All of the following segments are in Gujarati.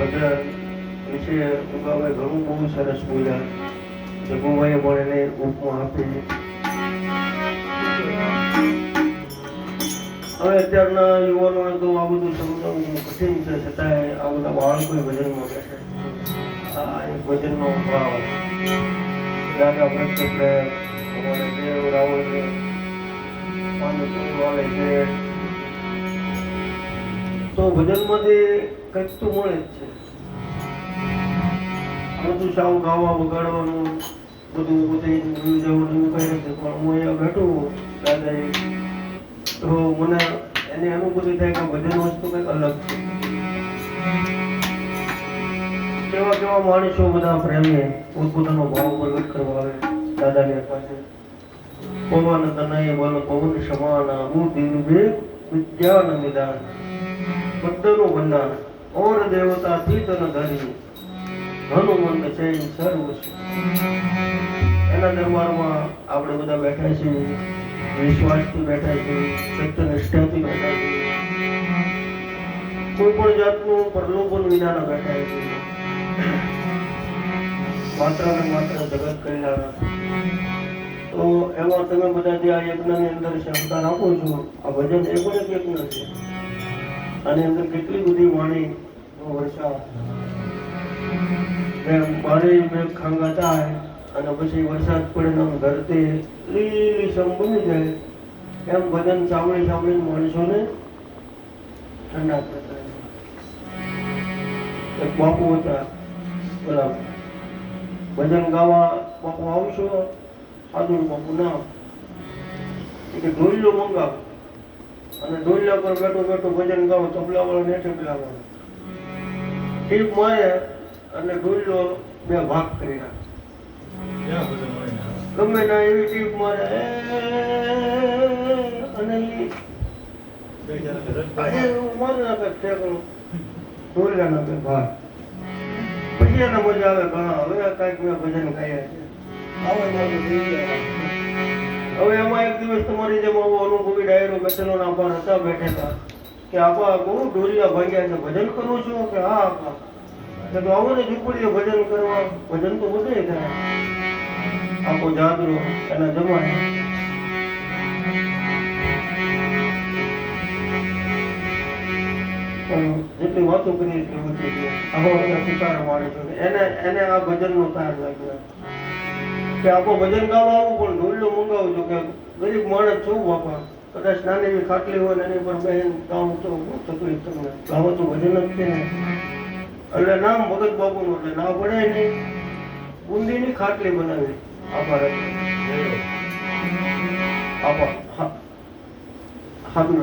ભજન વિશે ઉગાવે ઘણું બહુ સરસ બોલ્યા. જગુભાઈએ પણ એને ઉપમા આપી. હવે અત્યારના યુવાનોને તો આ બધું સમજાવવું કઠિન છે, છતાંય આ બધા બાળકો ભજનમાં બેઠે. આ એક ભજનનો ભાવ દાદા પ્રત્યે પ્રેમ, અમારે દેવ રાવણ વાલે છે, તો ભજનમાંથી કંઈક તો મળે જ છે. બધું સાવ ગાવા વગાડવાનું બધું પોતે જવાનું એવું કઈ નથી, પણ હું અહીંયા બેઠું દાદાએ તો મને એની અનુભૂતિ થાય કે ભજન વસ્તુ કંઈક અલગ છે. કેવા કેવા માણસો બધા પ્રેમી પોતપોતાનો ભાવ પ્રગટ કરવા આવે દાદાની પાસે. પવન તનય બલ પવન સમાના હું દિવ્ય વિદ્યાન નિદાન બધાનું વંદાન ઓર દેવતા તીતન ધરી હનુમંત છે સર્વ. એના દરબારમાં આપણે બધા બેઠા છીએ, વિશ્વાસથી બેઠા છીએ, સત્યનિષ્ઠાથી બેઠા છીએ, કોઈ પણ જાતનું પ્રલોભન વિનાના બેઠા છીએ. માત્ર ને માત્ર જગત કલ્યાણ. તો એમાં તમે બધા જે આ યજ્ઞની અંદર ક્ષમતા આપો છો, આ ભજન એ પણ એક યજ્ઞ છે. આની અંદર કેટલી બધી વાણી વર્ષા બારે મેં ખાંગા થાય અને પછી વરસાદ પડે ને ધરતી લીલીછમ બની જાય, એમ ભજન સાંભળી સાંભળીને માણસોને ઠંડા કરતા. એક બાપુ હતા, બરાબર ભજન ગાવા બાપુ આવશો, સાધુ બાપુ ના કે ઢોલિયો મંગાવો અને ઢોલિયા પર બેઠો બેઠો ભજન ગાવો, તબલા વાળા ને તબલા વાળા ટીપ મારે અને ઢોલિયો બે ભાગ કરી નાખે. ગમે ના એવી ટીપ મારે અને મારે નાખે ઢોલિયા ના બે ભાગ. પછી એને મજા આવે ઘણા. હવે કઈક મેં ભજન ગાયા છે. હવે એમાં એક દિવસ તમારી જેમ આવો અનુભવી ડાયરો બેઠેલો આપા હતા બેઠેલા કે આપા બહુ ઢોલિયા ભાગ્યા છે, ભજન કરું છું કે હા આપા તો આવો ને ઝૂંપડીએ ભજન કરવા. ભજન તો બધે થાય. આપો જાદરો એના જમાને જેટલી વાતો કરી એટલી બધી છે. આવો પિતાર મારે છે એને આ ભજનનો તાર લાગ્યો કે આપો ભજન ગાવા આવું પણ ઢોલિયો મંગાવું છું કે ગરીબ માણસ છું બાપા, કદાચ નાની એવી ખાટલી હોય ને એની પર બહેન ગાવું તો તકલીફ તમને. ગાવો તો ભજન જ છે ને. એટલે નામ ભગત બાપુનું એટલે ના પડે નહીં. બુંદીની ખાટલી બનાવી આપા હાથું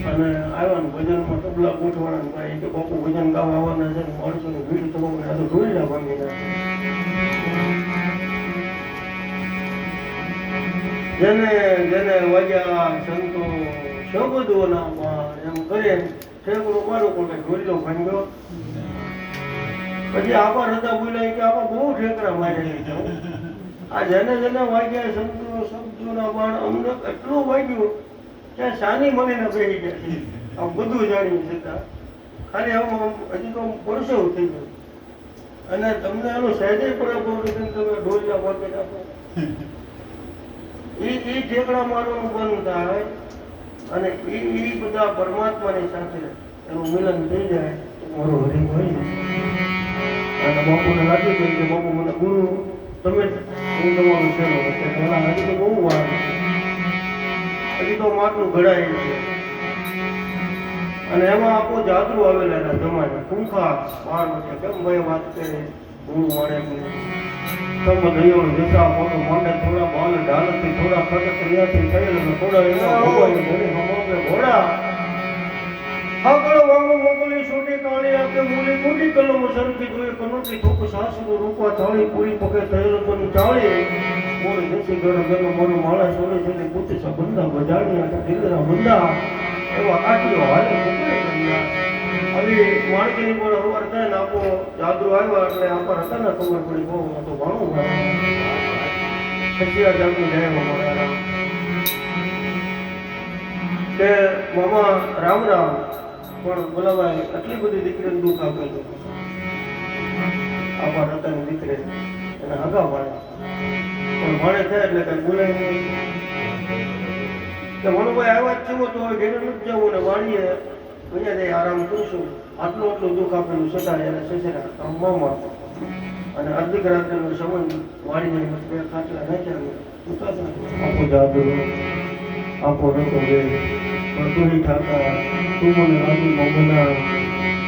અને આવ્યા ને ભજનમાં તબલા ગોઠવાના ભાઈ કે બાપુ ભજન ગાવા આવવાના છે, માણસો ને ભીડ તમારે આ તો ઢોલિયા ભાંગી નાખે. જેને જેને વાગ્યા સંતો શબ્દોના બાણ એમ કરે ઠેકડો મારો પણ ઢોલિયો ભાંગ્યો. પછી આપા હતા બોલ્યા કે આપા બહુ ઠેકડા માર્યા. આ જેને જેને વાગ્યા સંતો શબ્દોના બાણ અમને એટલું વાગ્યું ત્યાં સાની મળીને બેસી ગયા. આ બધું જાણ્યું છતાં ખાલી આમ હજી તો પરસેવ થઈ ગયો અને તમને એનો સહેજે પડે બહુ તમે ઢોલિયા વાગે નાખો. એ ઠેકડા મારવાનું બંધ થાય અને એ બધા પરમાત્માની સાથે એનું મિલન થઈ જાય તો મારો હરી હોય. અને બાપુને લાગી ગયું કે બાપુ મને ગુરુ તમે હું તમારું શેરો હજી તો બહુ વાર, હજી તો માટલું ઘડાય છે. અને એમાં આપો જાદુ આવેલા એના જમાને કુંખા બાર માટે કેમ ભાઈ વાત કરે ગુરુ મળે તમ દયો દિશા મોટો મોંડે થોડા બાલ ડાલથી થોડા ખટક ક્રિયાથી થયેલ થોડા એના ભગવાન ઘણી હમોગે ઘોડા આગળ વાંગો મોકલી છોટી કાળી આપે મૂલી મોટી કલમ સરખી જોઈએ કનોટી થોપ સાસુ રૂપા થાળી પૂરી પકે થયેલ પણ ચાળી મોર જસી ગણ ગણ મોર માળા છોડે છે પૂતી સંબંધા બજાડી આટા દિલરા બંદા એવા આટલો હાલે મોકલે કન્યા. હવે માણકીની પણ હવાર થાય ને આપો જાદુ આવ્યા એટલે આપા હતા ને ખબર પડી બહુ તો ઘણું ખસિયા જાદુ જાય મારા કે મામા રામ રામ પણ બોલાવાય આટલી બધી દીકરીને દુઃખ આપેલું. આપણા રતાની દીકરી એને હગા ભાણે પણ ભાણે થાય એટલે કઈ બોલાય નહીં. કે મનુભાઈ આવ્યા જ છો તો હવે ઘેર નથી જવું ને વાણીએ અહીંયા જઈ આરામ કરશું. આટલું આટલું દુઃખ આપેલું છતાં એને સસરા મામા અને અર્ધિક રાત્રિનો સંબંધ વાણીને બે ખાટલા નાખ્યા આપો જાદુ આપો રતો વે પણ તું ઠાકા તું મને લાગી મોગના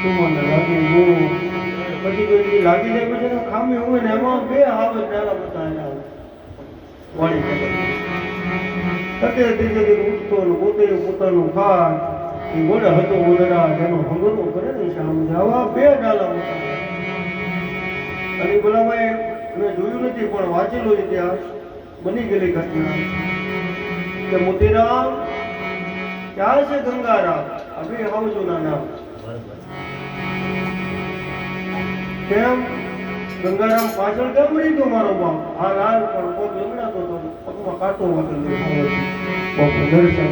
તું મને લાગી મો પછી કોઈ લાગી જાય પછી ખામી હોય ને એમાં બે હાવ ડાલા બતાવ્યા વાણી તકે ધીરે ધીરે ઉઠતો ને પોતે પોતાનું ખાય એ ગોળે હતો ગોળડા જેનો હંગરો કરે ને સામે આવા બે ડાલા બતાવ્યા. અને બોલાભાઈ મેં જોયું નથી પણ વાંચેલો ઇતિહાસ બની ગયેલી ઘટના કે મોતીરામ ક્યાં છે ગંગારામ હવે હાવજોના નામ કેમ ગંગારામ પાછળ કેમ રહી ગયો મારો બાપ આ લાલ પણ પગ લંગડાતો હતો પગમાં કાંટો વાગેલો દર્શન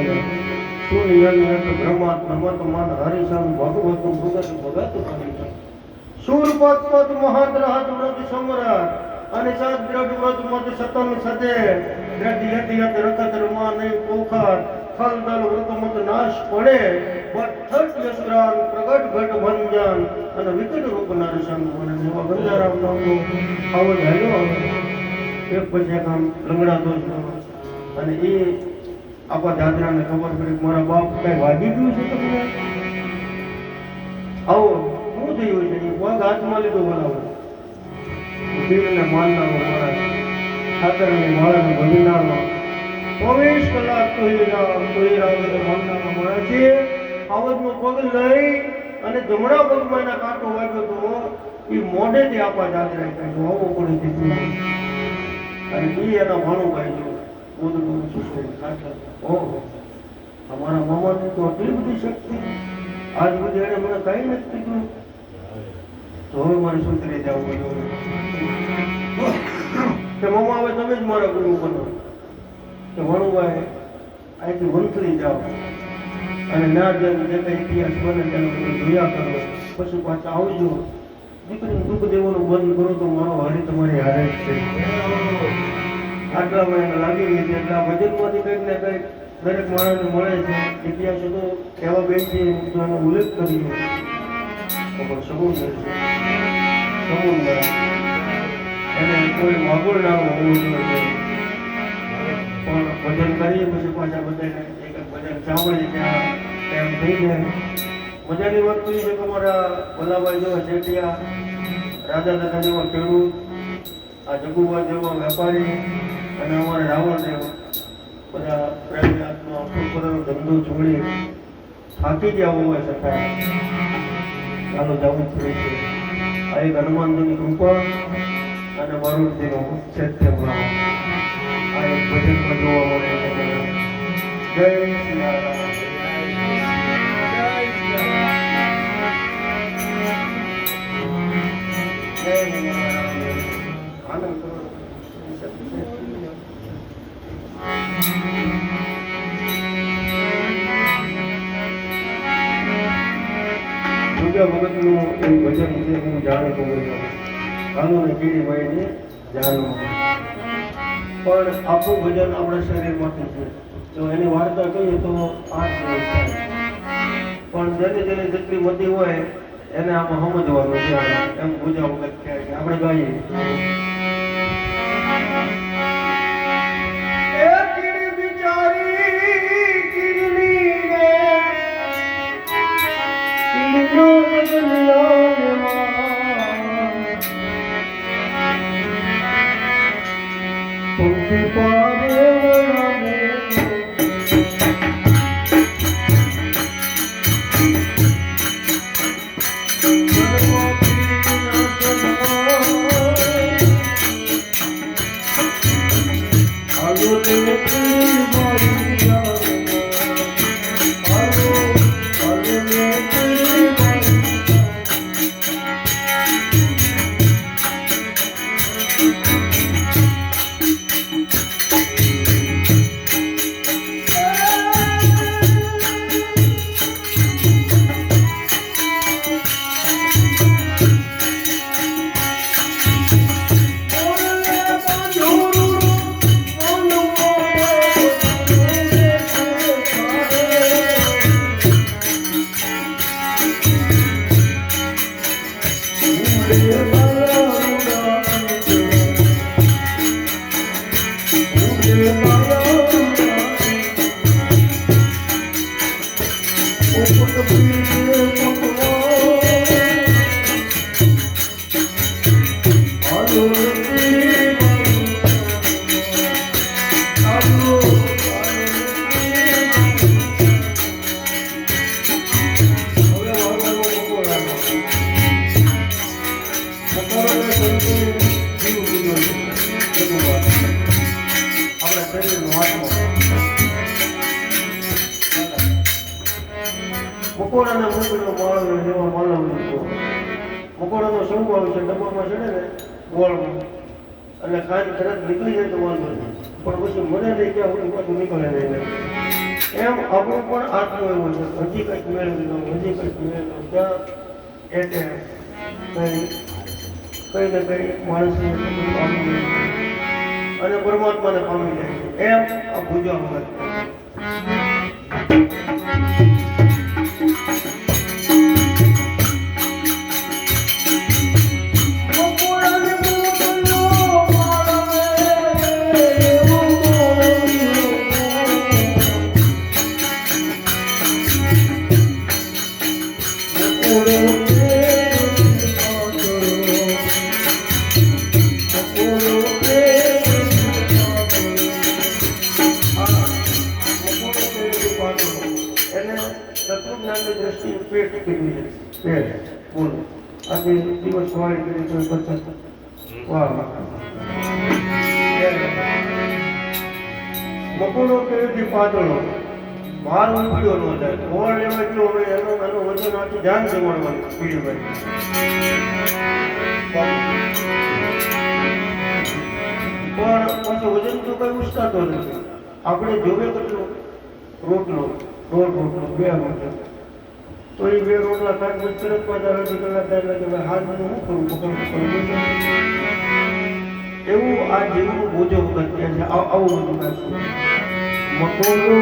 શું નિયમ બ્રહ્માત્મા મત માન હરિશાન ભગવતું ભગત ભગત કરી શૂરપત પદ મહાદ્રહત વ્રત સમરાટ અને સાત દ્રઢ વ્રત મત સતન સદે દ્રઢ યતિ યત રખત રમા નહીં પોખર ખલ દલ વ્રત મત નાશ પડે ભટ્ટ યશરાન પ્રગટ ઘટ ભંજન અને વિકટ રૂપ નરસન અને એવા ગંગારામ નામનો આવજ હાલ્યો એક પછી એક આમ લંગડાતો અને એ આપણા દાદરાને ખબર પડી મારા બાપ કઈ વાગી ગયું છે તમને આવો શું થયું છે પગ હાથમાં લીધો બોલાવો પીરને માનનારો મારા ઠાકરની માળાને ભજનારો 24 કલાક તોય રાવને માનનારો મારા છે. આવજનો પગ લઈ અને જમણા પગમાં એના કાંટો વાગ્યો તો એ મોઢેથી આપણા દાદરાએ કહ્યું આવો પડી દીધું અને એ એના ભાણું ગાઈ બોધનું ઓહો અમારા મામાને તો આટલી બધી શક્તિ આજ બધી એને મને કઈ નથી કીધું તો હવે મારે શું કરી જવું બધું કે મામા હવે તમે જ મારા ગુરુ બનો કે વણુભાઈ અહીંથી વંથલી જાઓ અને ના જેમ જે કઈ ઇતિહાસ બને તેનો બધું જોયા કરો પછી પાછા આવજો દીકરીને દુઃખ દેવાનું બંધ કરો તો મારો હરી તમારી હારે જ છે. આટલામાં એને લાગી ગઈ છે એટલે આ ભજનમાંથી કંઈક ને કંઈક દરેક માણસને મળે છે. ઇતિહાસો તો એવા બેન છે એનો ઉલ્લેખ કરીએ પણ સમુદ્ર છે સમુદ્ર એને કોઈ માગોળ નામ હોવું જોઈએ પણ ભજન કરીએ પછી પાછા બધાને એક ભજન સાંભળીએ ત્યાં એમ થઈ જાય. મજાની વાત તો એ છે કે મારા ભલાભાઈ જેવા શેઠિયા રાજા દાદા જેવા ખેડૂત આ જગુબા જેવા વેપારી અને અમારે રાવણ જેવા બધા પ્રેમી આત્મા પોતાનો ધંધો છોડી થાકી ગયા હોવા છતાં ચાલો જવું પડે છે. આ એક હનુમાનજીની કૃપા અને મારુતિનો સત્ય ભાવ આ એક ભજનમાં જોવા મળે છે. જય શ્રી રામ. આનંદ કરો ભગતનું એક ભજન છે હું જાણું કાનૂન કીડી ભાઈને જાણવું પણ આખું ભજન આપણા શરીરમાંથી છે. જો એની વાર્તા કહીએ તો 8 દિવસ પણ જેને જેટલી મતી હોય એને આમાં સમજવાનું છે એમ પૂજા વખત કહેવાય કે આપણે ગાઈએ મકોડાના મૂકનો માળો જેવા માળો મૂકો. મકોડાનો શંકો આવે છે ડબ્બામાં ચડે ને ગોળમાં એટલે કાંઈ તરત નીકળી જાય તો વાંધો નહીં, પણ પછી મને નહીં ક્યાં હું પાછું નીકળે નહીં. એમ આપણું પણ આત્મો એવો છે, હજી કંઈક મેળવી લઉં, હજી કંઈક મેળવી લઉં, ત્યાં એટલે કઈ ને કઈ માણસને પામી જાય અને પરમાત્માને પામી જાય છે. એમ આ પૂજા હોય. તત્વજ્ઞાનની દ્રષ્ટિએ પેટ કર્યું છે. પેટ બોલો આજે દિવસ વાળી કરી તો પચાસ વાહ મકોડો કેવી પાતળો ભાર ઉપડ્યો ન થાય. ગોળ લેવા એટલો હવે એનું વજન આખી ધ્યાન જમાડવાનું પીડીભાઈ. પણ પાછું વજન તો કઈ ઉચકાતો નથી. આપણે જોવે કેટલો રોટલો દોઢ રોટલો બે રોટલા તો એ બે રોટલા કાઢ તરત 5 કલાક થાય એટલે હાથ મને શું કરું પકડ એવું આ જીવનું બોજો વખત છે. આવું બધું કાઢશું મકોડો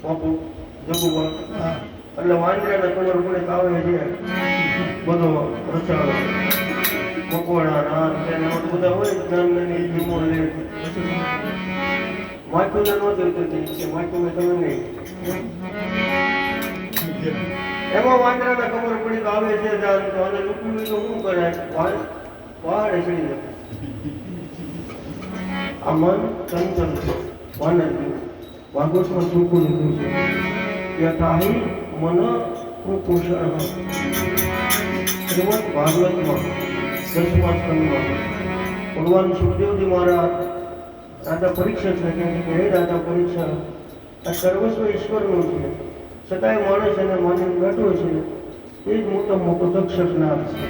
બાપુ જગુબા એટલે વાંદરાના કલર પડે આવે છે બધો રચાડો મકોડા નાર તેના બધા હોય નાની જીમો લે માઇકોને નહોતી કરતી કે માઇકોને તમે નહીં એમાં વાંદરાના કમર પડી આવે છે જાન તો અને લુકું તો શું કરે પહાડે ચડી જાય. આ મન ચંચલ છે વાનર ભાગવતમાં ચોખ્ખું લીધું છે યથાહિ મન કુપોષણ. શ્રીમદ ભાગવતમાં 10મા સ્કંદમાં ભગવાન સુખદેવજી મહારાજ રાજા પરીક્ષા છે કે હે રાજા પરીક્ષા આ સર્વસ્વ ઈશ્વરનું છે છતાંય માણસ એને માનીને બેઠો છે એ જ મોટો દક્ષનાથ છે.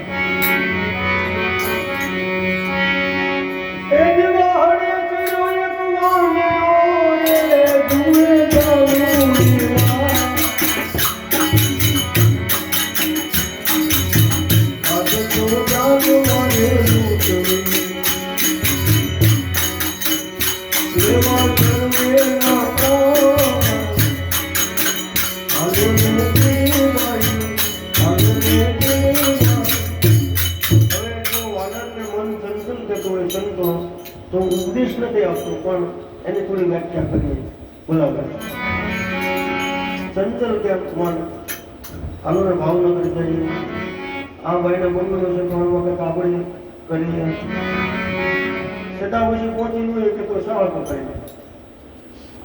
આપશું પણ એની થોડી વ્યાખ્યા કરીએ. બોલાવે ચંચલ કેમ મન હાલો ને ભાવનગર જઈએ. આ ભાઈને બોલવાનું છે પણ વખત આપણે કરીએ. સેટા પછી પહોંચી હોય કે તો સવાલ પકડીને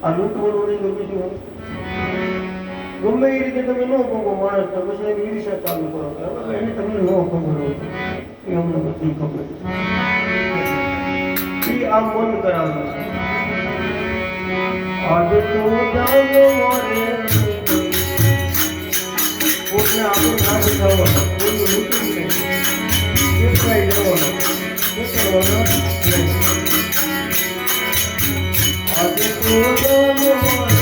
આ લૂંટવાનું નહીં ગમે બીજું ગમે એ રીતે તમે ન ભોગો માણસ તો પછી એની ઈર્ષા ચાલુ કરો કે એને તમને ન ખબર હોય એ અમને બધી ખબર એ આ મન કરાવે આજે તો જાગો મારે કોઈને આપણે ના દેખાવાનું કોઈનું લૂંટવું નહીં દેખાઈ જવાનું દેખાવાનું નહીં. આજે તો જાગો મારે